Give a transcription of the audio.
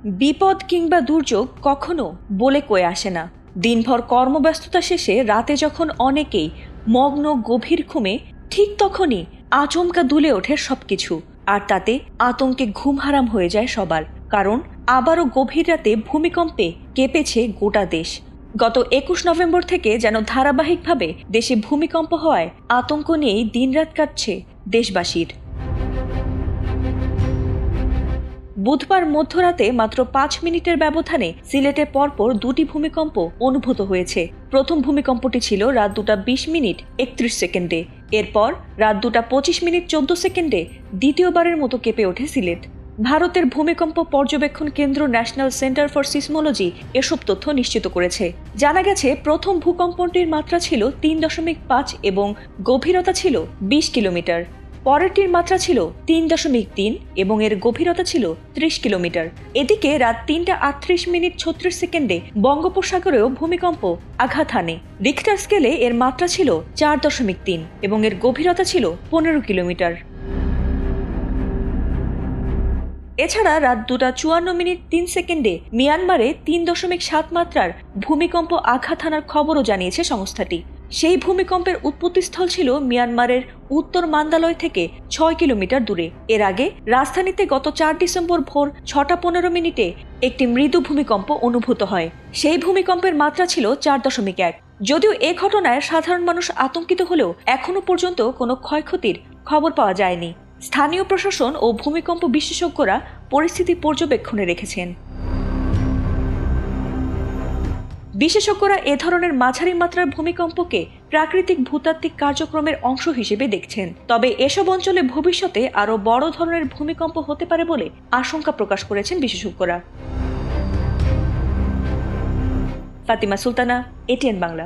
বিপদ কিংবা দুর্যোগ কখনো বলে কয়ে আসে না। দিনভর কর্মব্যস্ততা শেষে রাতে যখন অনেকেই মগ্ন গভীর ঘুমে, ঠিক তখনই আচমকা দুলে ওঠে সবকিছু, আর তাতে আতঙ্কে ঘুম হারাম হয়ে যায় সবার। কারণ আবারও গভীর রাতে ভূমিকম্পে কেঁপেছে গোটা দেশ। গত 21 নভেম্বর থেকে যেন ধারাবাহিকভাবে দেশে ভূমিকম্প হওয়ায় আতঙ্ক নিয়েই দিনরাত কাটছে দেশবাসীর। বুধবার মধ্যরাতে মাত্র 5 মিনিটের ব্যবধানে সিলেটে পরপর দুটি ভূমিকম্প অনুভূত হয়েছে। প্রথম ভূমিকম্পটি ছিল রাত 2টা 20 মিনিট 31 সেকেন্ডে। এরপর রাত 2টা 25 মিনিট 14 সেকেন্ডে দ্বিতীয়বারের মতো কেঁপে ওঠে সিলেট। ভারতের ভূমিকম্প পর্যবেক্ষণ কেন্দ্র ন্যাশনাল সেন্টার ফর সিসমোলজি এসব তথ্য নিশ্চিত করেছে। জানা গেছে, প্রথম ভূকম্পটির মাত্রা ছিল 3.5 এবং গভীরতা ছিল 20 কিলোমিটার। পরেরটির মাত্রা ছিল 3.3 এবং এর গভীরতা ছিল 30 কিলোমিটার। এদিকে রাত 3টা 38 মিনিট 36 সেকেন্ডে বঙ্গোপসাগরেও ভূমিকম্প আঘাত হানে। রিখটার স্কেলে এর মাত্রা ছিল 4.3 এবং এর গভীরতা ছিল 15 কিলোমিটার। এছাড়া রাত 2টা 54 মিনিট 3 সেকেন্ডে মিয়ানমারে 3.7 মাত্রার ভূমিকম্প আঘাত হানার খবরও জানিয়েছে সংস্থাটি। সেই ভূমিকম্পের উৎপত্তিস্থল ছিল মিয়ানমারের উত্তর মান্দালয় থেকে 6 কিলোমিটার দূরে। এর আগে রাজধানীতে গত 4 ডিসেম্বর ভোর 6টা 15 মিনিটে একটি মৃদু ভূমিকম্প অনুভূত হয়। সেই ভূমিকম্পের মাত্রা ছিল 4.1। যদিও এ ঘটনায় সাধারণ মানুষ আতঙ্কিত হলেও এখনো পর্যন্ত কোনো ক্ষয়ক্ষতির খবর পাওয়া যায়নি। স্থানীয় প্রশাসন ও ভূমিকম্প বিশেষজ্ঞরা পরিস্থিতি পর্যবেক্ষণে রেখেছেন। বিশেষজ্ঞরা এ ধরনের মাঝারি মাত্রার ভূমিকম্পকে প্রাকৃতিক ভূতাত্ত্বিক কার্যক্রমের অংশ হিসেবে দেখছেন। তবে এসব অঞ্চলে ভবিষ্যতে আরও বড় ধরনের ভূমিকম্প হতে পারে বলে আশঙ্কা প্রকাশ করেছেন বিশেষজ্ঞরা। ফাতিমা সুলতানা, এটিএন বাংলা।